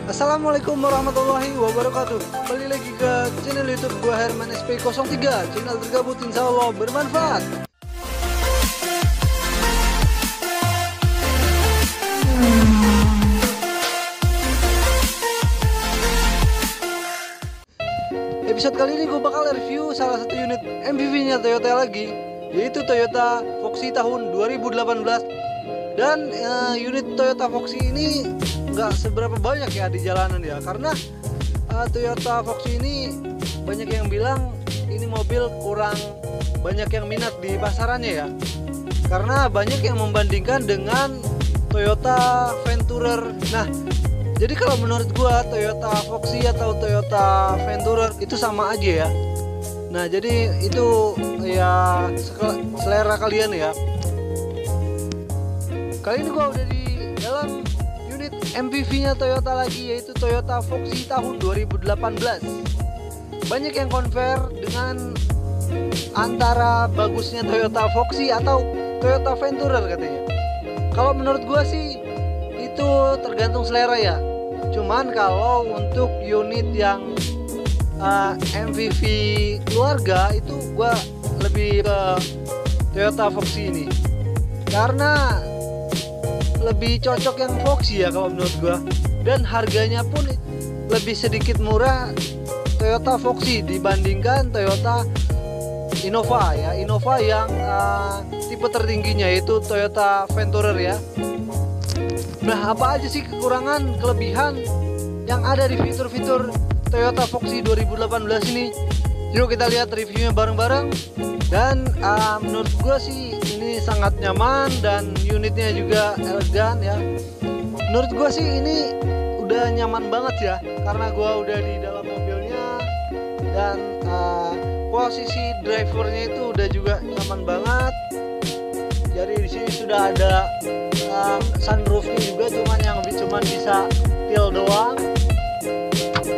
Assalamualaikum warahmatullahi wabarakatuh. Kembali lagi ke channel YouTube gua Herman SP03, channel tergabut insya Allah bermanfaat. Episode kali ini gue bakal review salah satu unit MPV-nya Toyota lagi, yaitu Toyota Foxy tahun 2018. Dan unit Toyota Foxy ini nggak seberapa banyak ya di jalanan ya, karena Toyota Foxy ini banyak yang bilang ini mobil kurang banyak yang minat di pasarannya ya, karena banyak yang membandingkan dengan Toyota Venturer. Nah, jadi kalau menurut gua Toyota Foxy atau Toyota Venturer itu sama aja ya. Nah, jadi itu ya selera kalian ya. Kali ini gua udah di dalam unit MPV-nya Toyota lagi, yaitu Toyota Foxy tahun 2018. Banyak yang compare dengan antara bagusnya Toyota Foxy atau Toyota Venturer katanya. Kalau menurut gua sih itu tergantung selera ya. Cuman kalau untuk unit yang MPV keluarga itu gua lebih ke Toyota Foxy ini, karena lebih cocok yang Foxy ya kalau menurut gua, dan harganya pun lebih sedikit murah Toyota Foxy dibandingkan Toyota Innova ya. Innova yang tipe tertingginya yaitu Toyota Venturer ya. Nah, apa aja sih kekurangan kelebihan yang ada di fitur-fitur Toyota Foxy 2018 ini? Yuk kita lihat reviewnya bareng-bareng. Dan menurut gue sih ini sangat nyaman dan unitnya juga elegan ya. Menurut gue sih ini udah nyaman banget ya, karena gue udah di dalam mobilnya dan posisi drivernya itu udah juga nyaman banget. Jadi di sini sudah ada sunroofnya juga, cuman bisa feel doang,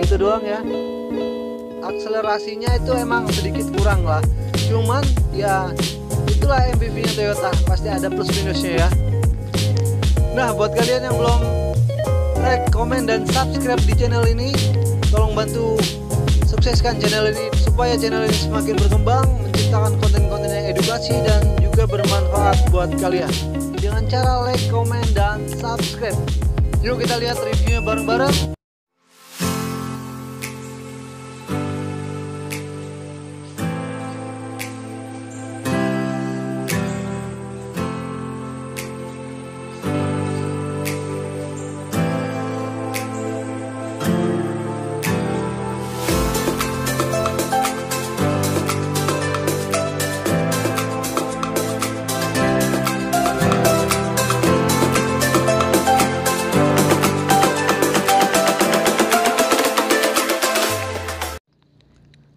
gitu doang ya. Akselerasinya itu emang sedikit kurang lah, cuman ya itulah MPV-nya Toyota, pasti ada plus minusnya ya. Nah, buat kalian yang belum like, komen, dan subscribe di channel ini, tolong bantu sukseskan channel ini supaya channel ini semakin berkembang, menciptakan konten-konten yang edukasi dan juga bermanfaat buat kalian dengan cara like, komen, dan subscribe. Yuk kita lihat reviewnya bareng-bareng.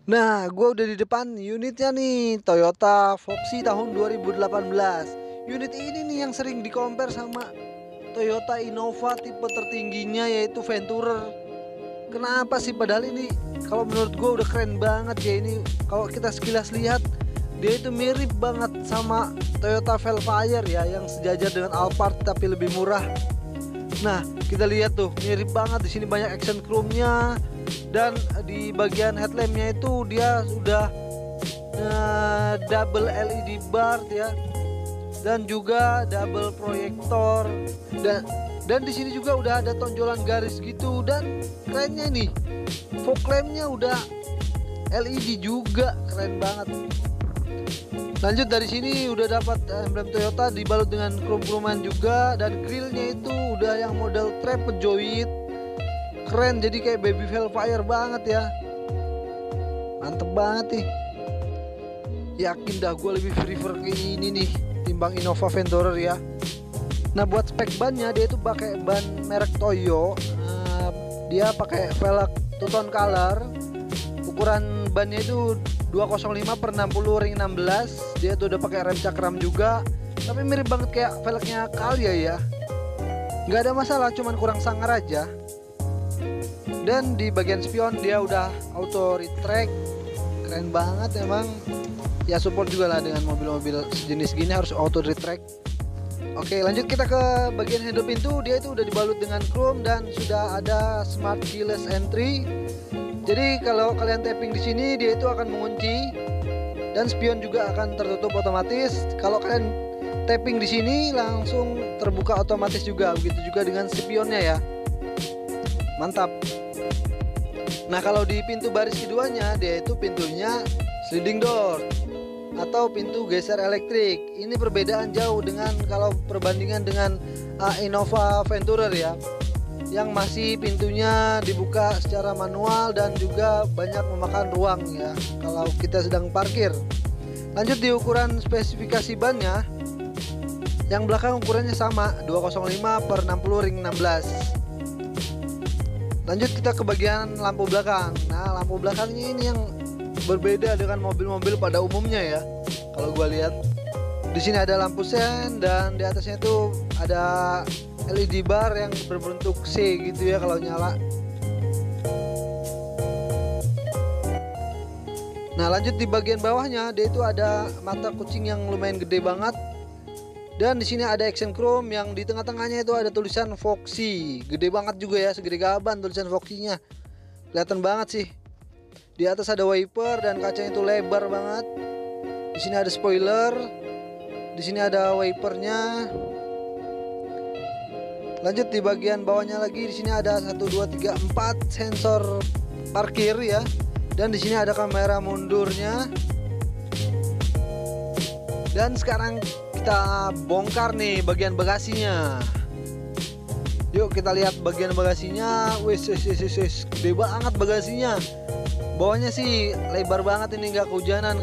Nah, gue udah di depan unitnya nih, Toyota Foxy tahun 2018. Unit ini nih yang sering di-compare sama Toyota Innova tipe tertingginya yaitu Venturer. Kenapa sih? Padahal ini kalau menurut gue udah keren banget ya. Ini kalau kita sekilas lihat, dia itu mirip banget sama Toyota Velfire ya, yang sejajar dengan Alphard tapi lebih murah. Nah, kita lihat tuh, mirip banget. Di sini banyak action chrome-nya, dan di bagian headlampnya itu dia sudah double LED bar ya, dan juga double proyektor, dan di sini juga udah ada tonjolan garis gitu. Dan kerennya nih, fog lampnya udah LED juga, keren banget. Lanjut dari sini udah dapat emblem Toyota dibalut dengan krom-kroman juga, dan grillnya itu udah yang model trapezoid, keren, jadi kayak baby Velfire banget ya. Mantep banget nih. Yakin dah gue lebih prefer ke ini nih timbang Innova Venturer ya. Nah, buat spek bannya dia itu pakai ban merek Toyo. Dia pakai velg two-tone color. Ukuran bannya itu 205/60 ring 16. Dia tuh udah pakai rem cakram juga, tapi mirip banget kayak velgnya Calya ya. Nggak ada masalah, cuman kurang sangar aja. Dan di bagian spion dia udah auto retract, keren banget emang. Ya support juga lah dengan mobil-mobil sejenis gini harus auto retract. Oke, lanjut kita ke bagian handle pintu. Dia itu udah dibalut dengan chrome dan sudah ada smart keyless entry. Jadi kalau kalian tapping di sini, dia itu akan mengunci dan spion juga akan tertutup otomatis. Kalau kalian tapping di sini langsung terbuka otomatis juga. Begitu juga dengan spionnya ya. Mantap. Nah, kalau di pintu baris keduanya, dia itu pintunya sliding door atau pintu geser elektrik. Ini perbedaan jauh dengan kalau perbandingan dengan Innova Venturer ya, yang masih pintunya dibuka secara manual dan juga banyak memakan ruang ya kalau kita sedang parkir. Lanjut di ukuran spesifikasi bannya, yang belakang ukurannya sama 205/60 ring 16. Lanjut kita ke bagian lampu belakang. Nah, lampu belakangnya ini yang berbeda dengan mobil-mobil pada umumnya ya. Kalau gua lihat di sini ada lampu sen dan di atasnya itu ada LED bar yang berbentuk C gitu ya kalau nyala. Nah, lanjut di bagian bawahnya, dia itu ada mata kucing yang lumayan gede banget. Dan di sini ada action chrome yang di tengah-tengahnya itu ada tulisan Foxy. Gede banget juga ya, segede gaban tulisan Foxy-nya. Kelihatan banget sih. Di atas ada wiper dan kacanya itu lebar banget. Di sini ada spoiler. Di sini ada wipernya. Lanjut di bagian bawahnya lagi, di sini ada 1 2 3 4 sensor parkir ya. Dan di sini ada kamera mundurnya. Dan sekarang kita bongkar nih bagian bagasinya. Yuk kita lihat bagian bagasinya. Wis, gede banget bagasinya. Bawahnya sih lebar banget ini, nggak kehujanan.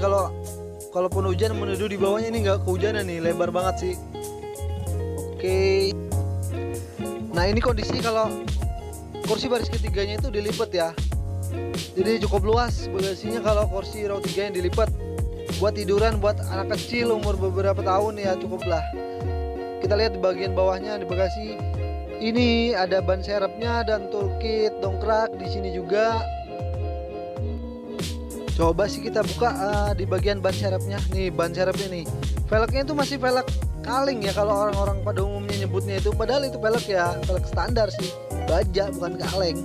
Kalaupun hujan menuduh di bawahnya ini nggak kehujanan nih, lebar banget sih. Oke. Nah, ini kondisi kalau kursi baris ketiganya itu dilipat ya. Jadi cukup luas bagasinya kalau kursi row 3 yang dilipat. Buat tiduran, buat anak kecil umur beberapa tahun ya cukup lah. Kita lihat di bagian bawahnya di bagasi. Ini ada ban serepnya dan toolkit dongkrak di sini juga. Coba sih kita buka di bagian ban serepnya. Nih ban serepnya nih. Velgnya itu masih velg kaleng ya kalau orang-orang pada umumnya nyebutnya itu. Padahal itu velg ya, velg standar sih. Baja bukan kaleng.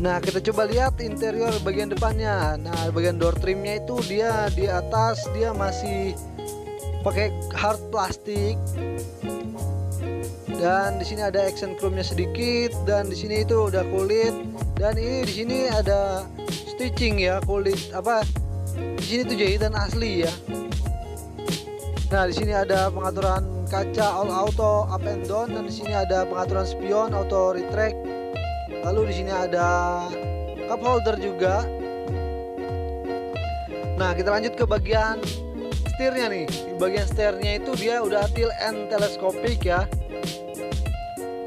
Nah, kita coba lihat interior bagian depannya. Nah, bagian door trimnya itu dia di atas dia masih pakai hard plastik. Dan di sini ada action chrome-nya sedikit dan di sini itu udah kulit. Dan ini di sini ada stitching ya, kulit apa? Di sini tuh jahitan asli ya. Nah, di sini ada pengaturan kaca all auto up and down dan di sini ada pengaturan spion auto retract. Lalu di sini ada cup holder juga. Nah, kita lanjut ke bagian setirnya nih. Di bagian setirnya itu dia udah tilt and telescopic ya.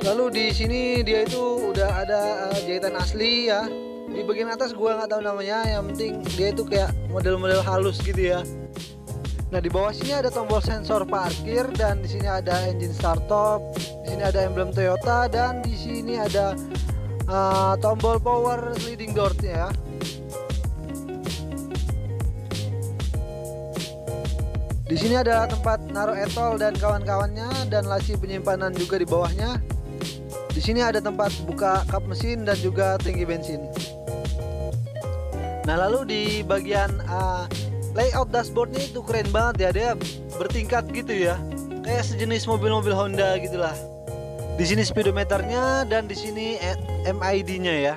Lalu di sini dia itu udah ada jahitan asli ya. Di bagian atas gua nggak tahu namanya, yang penting dia itu kayak model-model halus gitu ya. Nah, di bawah sini ada tombol sensor parkir dan di sini ada engine start top. Di sini ada emblem Toyota dan di sini ada tombol power sliding door ya. Di sini ada tempat naruh etol dan kawan-kawannya dan laci penyimpanan juga di bawahnya. Di sini ada tempat buka kap mesin dan juga tangki bensin. Nah, lalu di bagian layout dashboardnya itu keren banget ya, dia bertingkat gitu ya, kayak sejenis mobil-mobil Honda gitulah. Di sini speedometernya dan di sini MID-nya ya.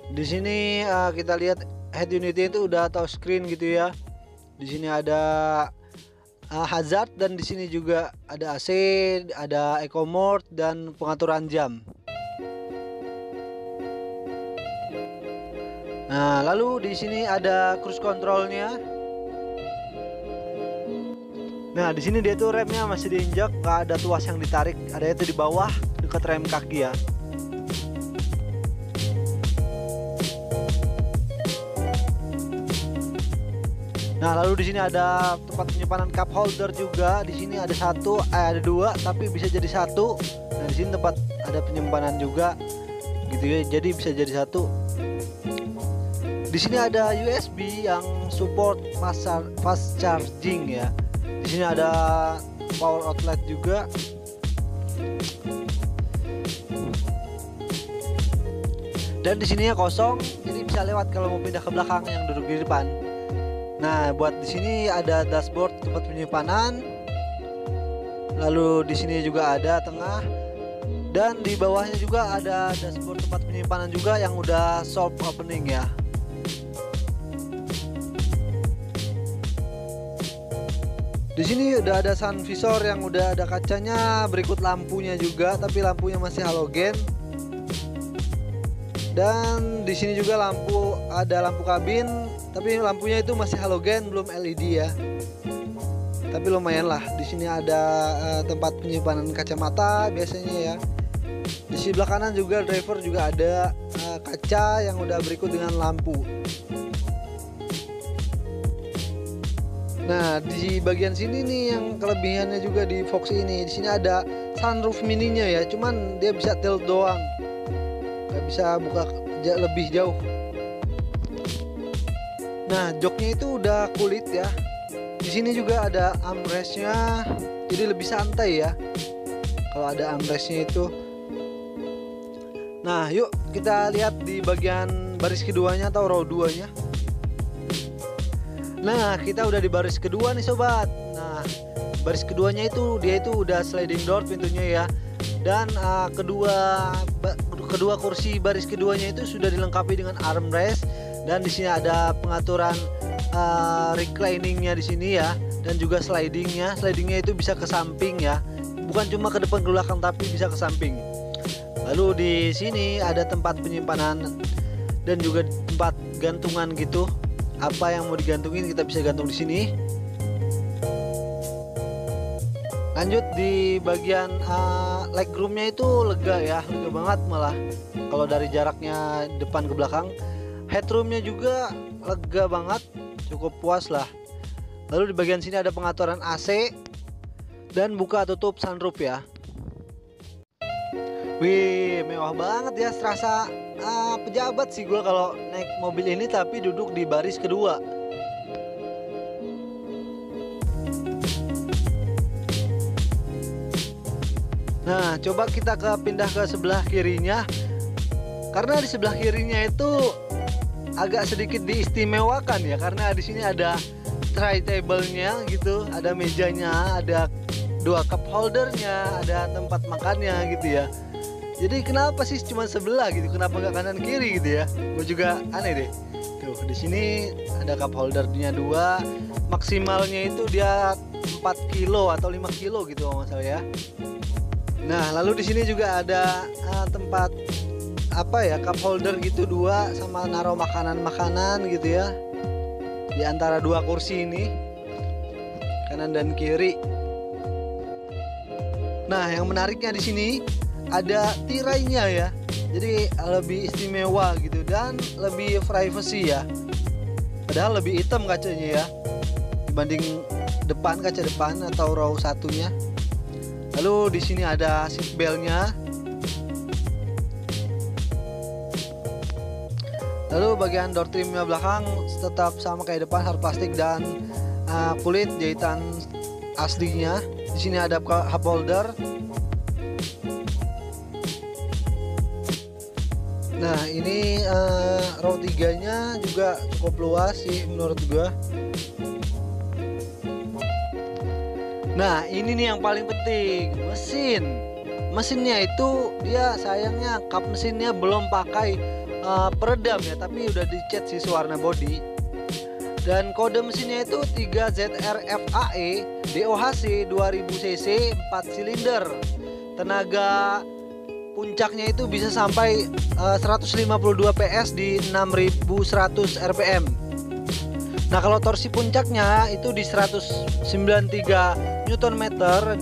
Di sini kita lihat head unitnya itu udah touchscreen gitu ya. Di sini ada hazard dan di sini juga ada AC, ada eco mode dan pengaturan jam. Nah, lalu di sini ada cruise controlnya. Nah, di sini dia tuh remnya masih diinjak, nggak ada tuas yang ditarik, ada itu di bawah dekat rem kaki ya. Nah, lalu di sini ada tempat penyimpanan cup holder juga. Di sini ada ada dua, tapi bisa jadi satu. Nah, di sini tempat ada penyimpanan juga, gitu ya. Jadi bisa jadi satu. Di sini ada USB yang support fast charging ya. Di sini ada power outlet juga. Dan di sininya kosong, jadi bisa lewat kalau mau pindah ke belakang yang duduk di depan. Nah, buat di sini ada dashboard tempat penyimpanan. Lalu di sini juga ada tengah. Dan di bawahnya juga ada dashboard tempat penyimpanan juga yang udah soft opening ya. Di sini udah ada sun visor yang udah ada kacanya, berikut lampunya juga, tapi lampunya masih halogen. Dan di sini juga ada lampu kabin, tapi lampunya itu masih halogen, belum LED ya. Tapi lumayan lah. Di sini ada tempat penyimpanan kacamata biasanya ya. Di sebelah kanan juga driver juga ada kaca yang udah berikut dengan lampu. Nah, di bagian sini nih yang kelebihannya juga di Foxy ini. Di sini ada sunroof mininya ya, cuman dia bisa tilt doang, nggak bisa buka lebih jauh. Nah, joknya itu udah kulit ya. Di sini juga ada armrestnya, jadi lebih santai ya kalau ada armrestnya itu. Nah, yuk kita lihat di bagian baris keduanya atau row 2-nya. Nah, kita udah di baris kedua nih sobat. Nah, baris keduanya itu dia itu udah sliding door pintunya ya. Dan kedua kursi baris keduanya itu sudah dilengkapi dengan armrest. Dan di sini ada pengaturan recliningnya di sini ya. Dan juga slidingnya. Slidingnya itu bisa ke samping ya. Bukan cuma ke depan ke belakang tapi bisa ke samping. Lalu di sini ada tempat penyimpanan dan juga tempat gantungan gitu. Apa yang mau digantungin kita bisa gantung di sini. Lanjut di bagian legroomnya itu lega ya, lega banget malah kalau dari jaraknya depan ke belakang. Headroomnya juga lega banget, cukup puas lah. Lalu di bagian sini ada pengaturan AC dan buka tutup sunroof ya. Wih, mewah banget ya, serasa pejabat sih gue kalau naik mobil ini tapi duduk di baris kedua. Nah, coba kita pindah ke sebelah kirinya. Karena di sebelah kirinya itu agak sedikit diistimewakan ya, karena di sini ada tray table-nya gitu, ada mejanya, ada 2 cup holdernya, ada tempat makannya gitu ya. Jadi kenapa sih cuma sebelah gitu? Kenapa nggak kanan kiri gitu ya? Gue juga aneh deh. Tuh di sini ada cup holdernya 2, maksimalnya itu dia 4 kilo atau 5 kilo gitu kalau nggak salah ya. Nah lalu di sini juga ada tempat apa ya, cup holder gitu 2 sama naruh makanan gitu ya. Di antara 2 kursi ini, kanan dan kiri. Nah yang menariknya di sini ada tirainya ya, jadi lebih istimewa gitu dan lebih privacy ya. Padahal lebih hitam kacanya ya dibanding kaca depan atau row satunya. Lalu di sini ada seat beltnya. Lalu bagian door trimnya belakang tetap sama kayak depan, hard plastik dan kulit jahitan aslinya. Di sini ada cup holder. Nah ini row 3-nya juga cukup luas sih menurut gua. Nah ini nih yang paling penting, mesinnya itu dia sayangnya kap mesinnya belum pakai peredam ya, tapi udah dicat sih warna body. Dan kode mesinnya itu 3ZRFAE DOHC 2000cc 4 silinder. Tenaga puncaknya itu bisa sampai 152 PS di 6100 rpm. Nah kalau torsi puncaknya itu di 193 Nm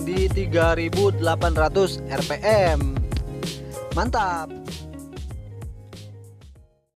di 3800 rpm. Mantap.